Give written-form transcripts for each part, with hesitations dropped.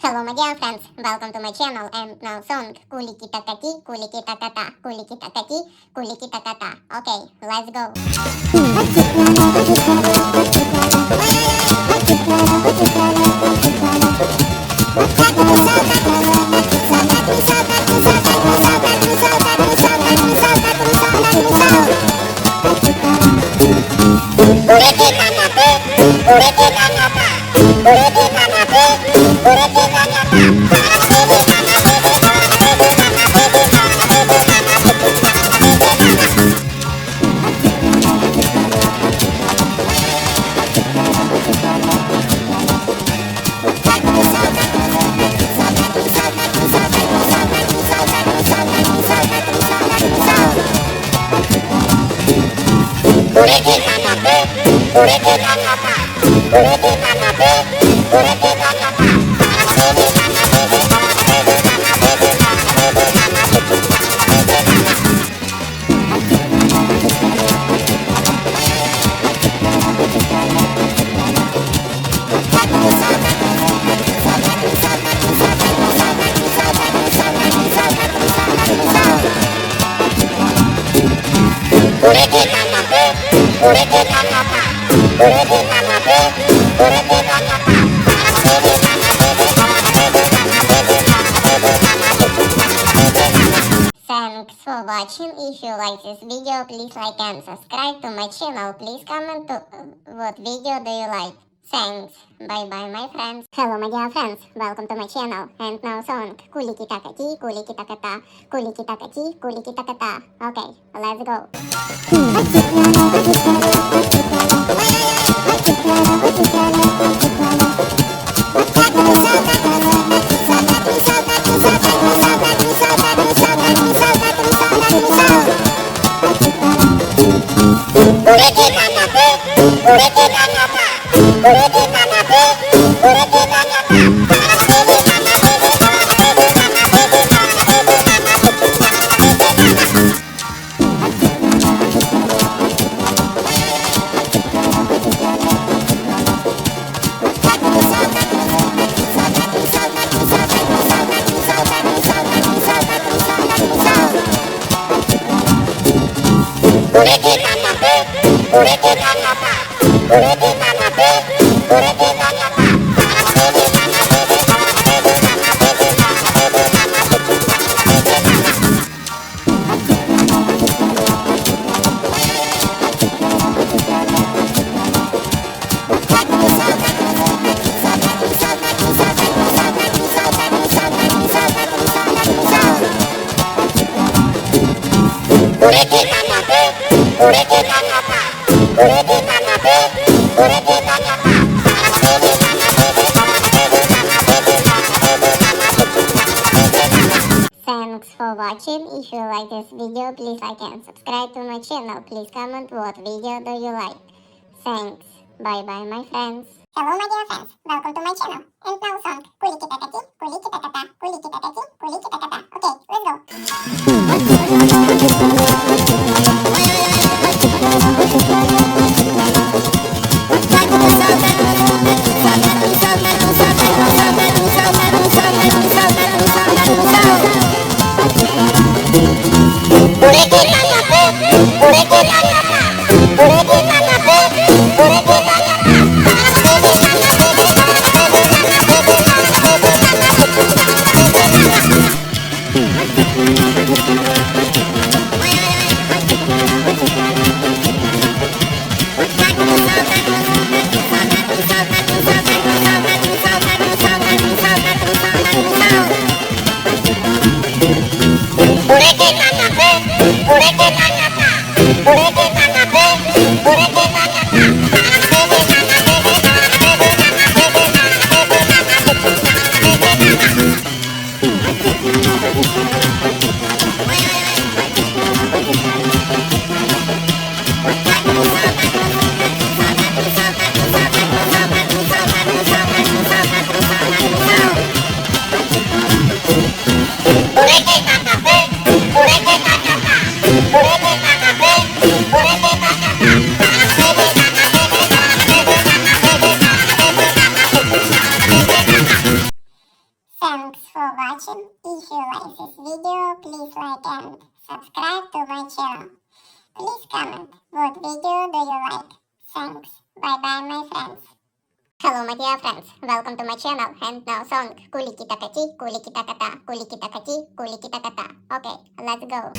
Hello my dear friends, welcome to my channel and now song Kuliki Takati, Kuliki Takata, Kuliki Takati, Kuliki Takata. Okay, let's go. Thanks for watching. If you like this video, please like and subscribe to my channel. Please comment to what video do you like. Thanks. Bye bye my friends. Hello my dear friends. Welcome to my channel. And now song Kuliki Takati, Kuliki Takata, Kuliki Takati, Kuliki Takata. Okay, let's go. Thanks for watching. If you like this video, please like and subscribe to my channel. Please comment what video do you like. Thanks. Bye bye my friends. Hello my dear friends. Welcome to my channel. And now song Kuliki Takati, Kuliki Takata, Kuliki Takati, Kuliki Takata. Okay, let's go. Thanks for watching. If you like this video, please like and subscribe to my channel. Please comment what video do you like. Thanks. Bye bye my friends. Hello my dear friends. Welcome to my channel and now song Kuli kita kati, kuli kita kata, kuli kita kati, kuli kita kata. Okay, let's go.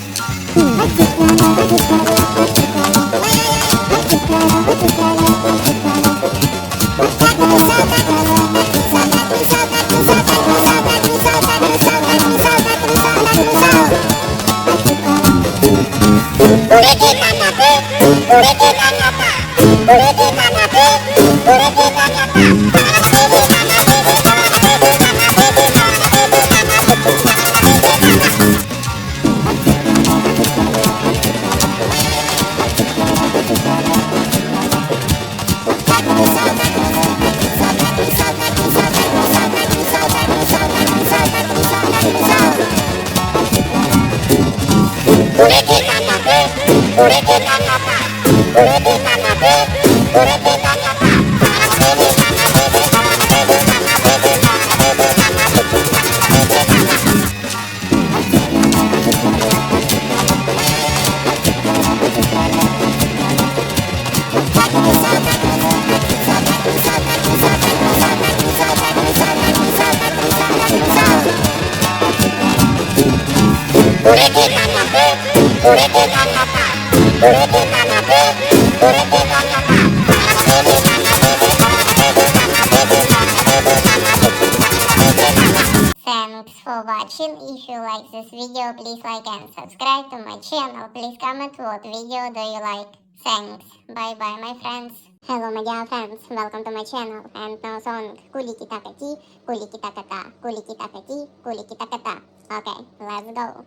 Thanks for watching. If you like this video, please like and subscribe to my channel. Please comment what video do you like. Thanks. Bye bye my friends. Hello my dear friends. Welcome to my channel and now song Kuli kita kati, kuli kita kata, kuli kita kati, kuli kita kata. Okay, let's go.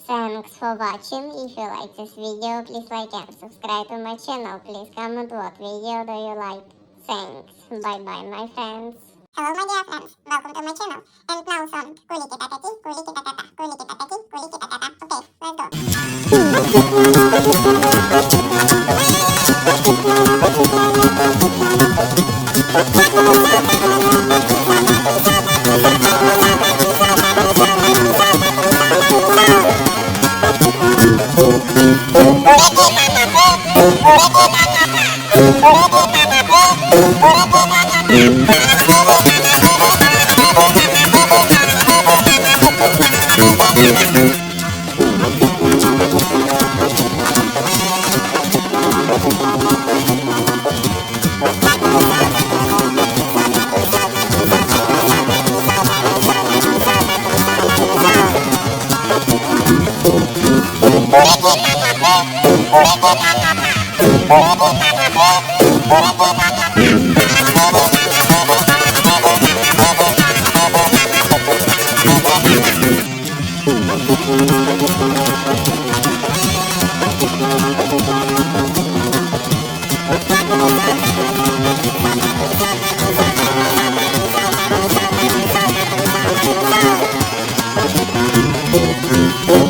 Thanks for watching. If you like this video, please like and subscribe to my channel. Please comment what video do you like. Thanks. Bye bye my friends. Hello my dear friends. Welcome to my channel. And now song Kuli kita kati, kuli kita kata, kuli kita kati, kuli kita kata. Okay,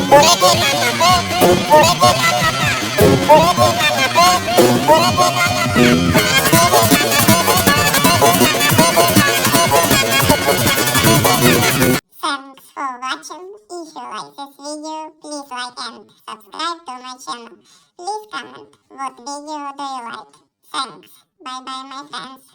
Blippi and Rain. Thanks for watching. If you like this video, please like and subscribe to my channel. Please comment what video do you like. Thanks. Bye bye my friends.